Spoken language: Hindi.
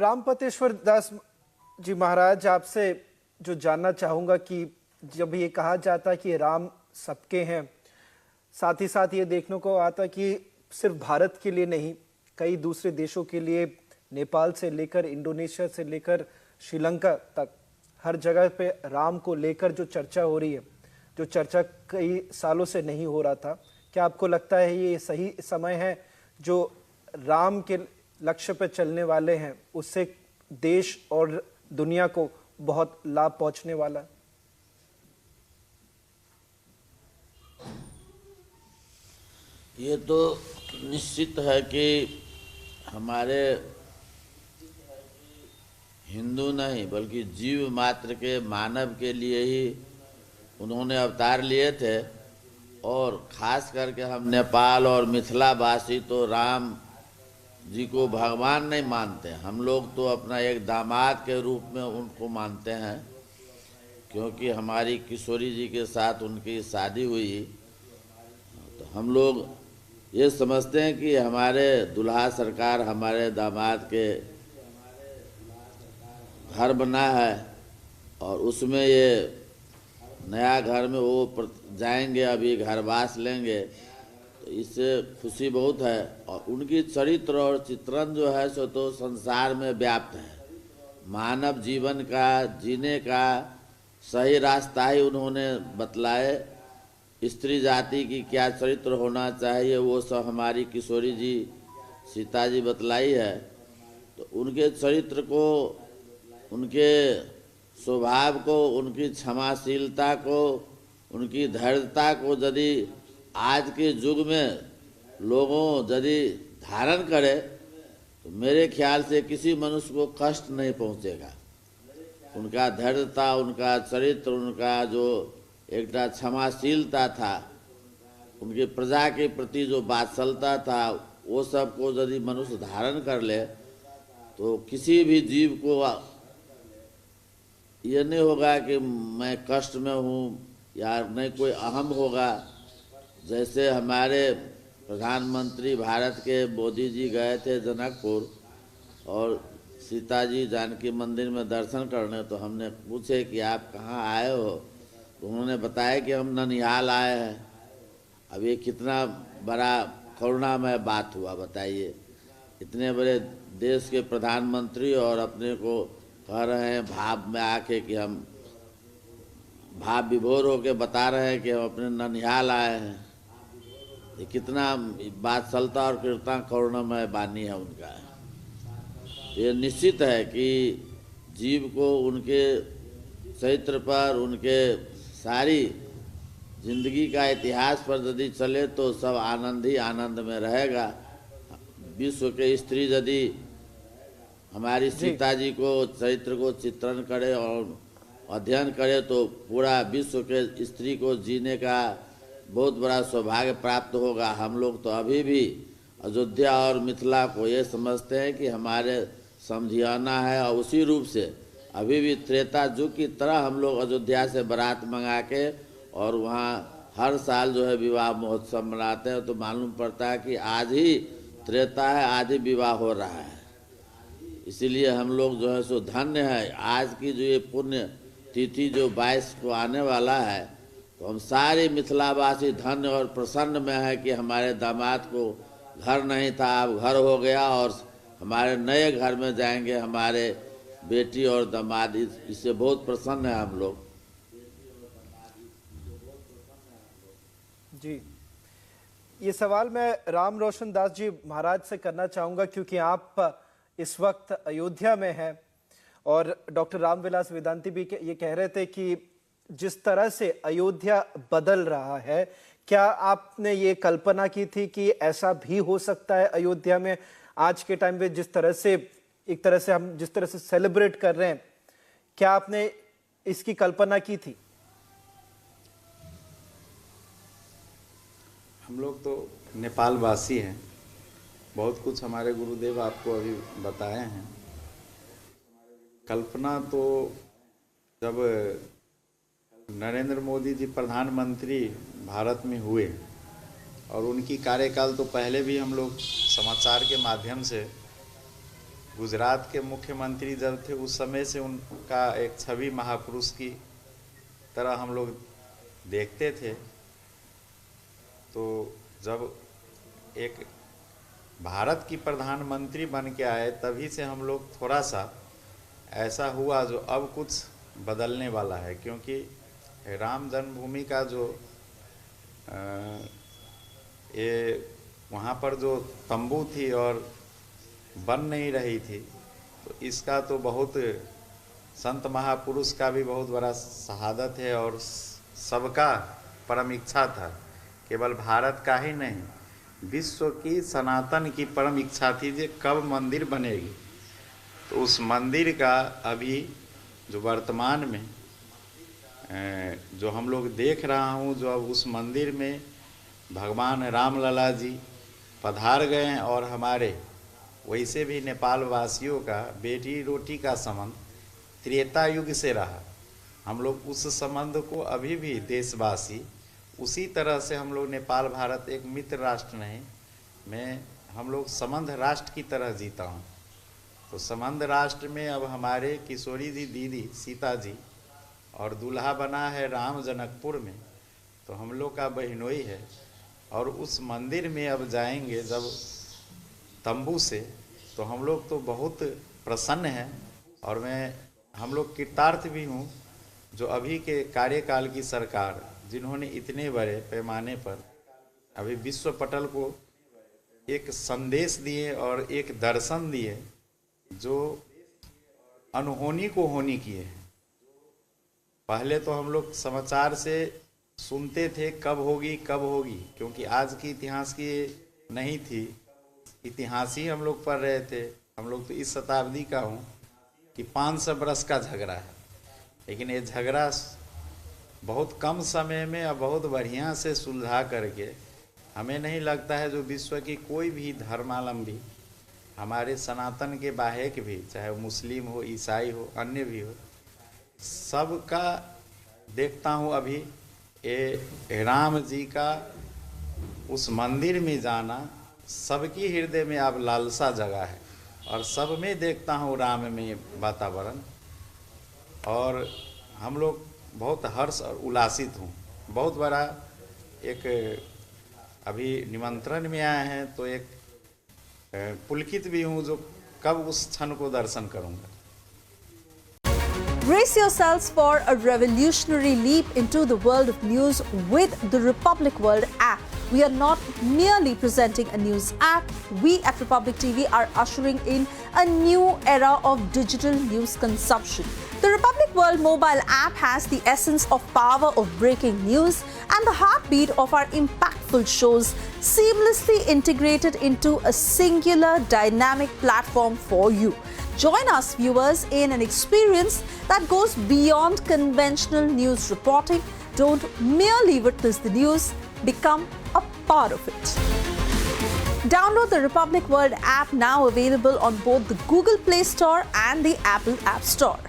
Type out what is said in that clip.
रामपतेश्वर दास जी महाराज, आपसे जो जानना चाहूंगा कि जब ये कहा जाता कि राम सबके हैं, साथ ही साथ ये देखने को आता कि सिर्फ भारत के लिए नहीं, कई दूसरे देशों के लिए, नेपाल से लेकर इंडोनेशिया से लेकर श्रीलंका तक, हर जगह पे राम को लेकर जो चर्चा हो रही है, जो चर्चा कई सालों से नहीं हो रहा था, क्या आपको लगता है ये सही समय है जो राम के लक्ष्य पर चलने वाले हैं, उससे देश और दुनिया को बहुत लाभ पहुंचने वाला है? ये तो निश्चित है कि हमारे हिंदू नहीं बल्कि जीव मात्र के मानव के लिए ही उन्होंने अवतार लिए थे। और ख़ास करके हम नेपाल और मिथिला वासी तो राम जी को भगवान नहीं मानते, हम लोग तो अपना एक दामाद के रूप में उनको मानते हैं, क्योंकि हमारी किशोरी जी के साथ उनकी शादी हुई। तो हम लोग ये समझते हैं कि हमारे दुल्हा सरकार हमारे दामाद के घर बना है और उसमें ये नया घर में वो जाएंगे, अभी घरवास लेंगे, तो इससे खुशी बहुत है। और उनकी चरित्र और चित्रण जो है सो तो संसार में व्याप्त है। मानव जीवन का जीने का सही रास्ता ही उन्होंने बतलाए। स्त्री जाति की क्या चरित्र होना चाहिए वो सब हमारी किशोरी जी सीता जी बतलाई है। तो उनके चरित्र को, उनके स्वभाव को, उनकी क्षमाशीलता को, उनकी धैर्यता को यदि आज के युग में लोगों यदि धारण करे तो मेरे ख्याल से किसी मनुष्य को कष्ट नहीं पहुंचेगा। उनका धैर्यता, उनका चरित्र, उनका जो एक क्षमाशीलता था, उनके प्रजा के प्रति जो वात्सलता था, वो सब को यदि मनुष्य धारण कर ले तो किसी भी जीव को ये नहीं होगा कि मैं कष्ट में हूँ या नहीं कोई अहम होगा। जैसे हमारे प्रधानमंत्री भारत के मोदी जी गए थे जनकपुर और सीता जी जानकी मंदिर में दर्शन करने, तो हमने पूछे कि आप कहाँ आए हो, तो उन्होंने बताया कि हम ननिहाल आए हैं। अब ये कितना बड़ा करुणामय बात हुआ, बताइए। इतने बड़े देश के प्रधानमंत्री और अपने को कह रहे हैं भाव में आके कि हम भाव विभोर होके बता रहे हैं कि हम अपने ननिहाल आए हैं। ये कितना वात्सलता और कृतना करुणामय वाणी है उनका। ये निश्चित है कि जीव को उनके चरित्र पर, उनके सारी जिंदगी का इतिहास पर यदि चले तो सब आनंद ही आनंद में रहेगा। विश्व के स्त्री यदि हमारी सीता जी को चरित्र को चित्रण करे और अध्ययन करे तो पूरा विश्व के स्त्री को जीने का बहुत बड़ा सौभाग्य प्राप्त होगा। हम लोग तो अभी भी अयोध्या और मिथिला को ये समझते हैं कि हमारे समझियाना है, और उसी रूप से अभी भी त्रेता युग की तरह हम लोग अयोध्या से बारात मंगा के और वहाँ हर साल जो है विवाह महोत्सव मनाते हैं। तो मालूम पड़ता है कि आज ही त्रेता है, आज ही विवाह हो रहा है। इसीलिए हम लोग जो है सो धन्य है। आज की जो ये पुण्य तिथि जो 22 को आने वाला है, तो हम सारे मिथिलावासी धन्य और प्रसन्न में है कि हमारे दामाद को घर नहीं था, अब घर हो गया और हमारे नए घर में जाएंगे हमारे बेटी और दामाद। इससे बहुत प्रसन्न है हम लोग। जी, ये सवाल मैं राम रोशन दास जी महाराज से करना चाहूंगा, क्योंकि आप इस वक्त अयोध्या में हैं और डॉक्टर रामविलास वेदांती भी ये कह रहे थे कि जिस तरह से अयोध्या बदल रहा है, क्या आपने ये कल्पना की थी कि ऐसा भी हो सकता है अयोध्या में आज के टाइम पे, जिस तरह से एक तरह से हम जिस तरह से सेलिब्रेट कर रहे हैं, क्या आपने इसकी कल्पना की थी? हम लोग तो नेपाल वासी हैं, बहुत कुछ हमारे गुरुदेव आपको अभी बताए हैं। कल्पना तो जब नरेंद्र मोदी जी प्रधानमंत्री भारत में हुए और उनकी कार्यकाल तो पहले भी हम लोग समाचार के माध्यम से गुजरात के मुख्यमंत्री जब थे उस समय से उनका एक छवि महापुरुष की तरह हम लोग देखते थे। तो जब एक भारत की प्रधानमंत्री बन के आए तभी से हम लोग थोड़ा सा ऐसा हुआ जो अब कुछ बदलने वाला है, क्योंकि राम जन्मभूमि का जो ये वहाँ पर जो तंबू थी और बन नहीं रही थी, तो इसका तो बहुत संत महापुरुष का भी बहुत बड़ा शहादत है और सबका परम इच्छा था, केवल भारत का ही नहीं विश्व की सनातन की परम इच्छा थी कि कब मंदिर बनेगी। तो उस मंदिर का अभी जो वर्तमान में जो हम लोग देख रहा हूँ, जो अब उस मंदिर में भगवान रामलला जी पधार गए हैं और हमारे वैसे भी नेपाल वासियों का बेटी रोटी का संबंध त्रेता युग से रहा। हम लोग उस संबंध को अभी भी देशवासी उसी तरह से हम लोग नेपाल भारत एक मित्र राष्ट्र नहीं, हम लोग संबंध राष्ट्र की तरह जीता हूँ। तो संबंध राष्ट्र में अब हमारे किशोरी जी दीदी सीता जी और दूल्हा बना है राम जनकपुर में, तो हम लोग का बहनोई है। और उस मंदिर में अब जाएंगे जब तंबू से, तो हम लोग तो बहुत प्रसन्न हैं और हम लोग कृतार्थ भी हूँ जो अभी के कार्यकाल की सरकार जिन्होंने इतने बड़े पैमाने पर अभी विश्व पटल को एक संदेश दिए और एक दर्शन दिए जो अनहोनी को होनी किए हैं। पहले तो हम लोग समाचार से सुनते थे कब होगी, क्योंकि आज की इतिहास की नहीं थी, इतिहास ही हम लोग पढ़ रहे थे। हम लोग तो इस शताब्दी का हूँ कि 500 बरस का झगड़ा है, लेकिन ये झगड़ा बहुत कम समय में और बहुत बढ़िया से सुलझा करके हमें नहीं लगता है जो विश्व की कोई भी धर्मावलंबी हमारे सनातन के बाहेक भी, चाहे वो मुस्लिम हो, ईसाई हो, अन्य भी हो, सबका देखता हूँ अभी ये राम जी का उस मंदिर में जाना सबकी हृदय में अब लालसा जगा है और सब में देखता हूँ राम में वातावरण, और हम लोग बहुत हर्ष और उल्लासित हूँ। बहुत बड़ा एक अभी निमंत्रण में आए हैं तो एक पुलकित भी हूँ जो कब उस क्षण को दर्शन करूँगा। Brace yourselves for a revolutionary leap into the world of news with the Republic World app. We are not merely presenting a news app. We at Republic TV are ushering in a new era of digital news consumption. The Republic World mobile app has the essence of power of breaking news and the heartbeat of our impactful shows seamlessly integrated into a singular dynamic platform for you. Join us, viewers, in an experience that goes beyond conventional news reporting. Don't merely witness the news, become a part of it. Download the Republic World app, now available on both the Google Play Store and the Apple App Store.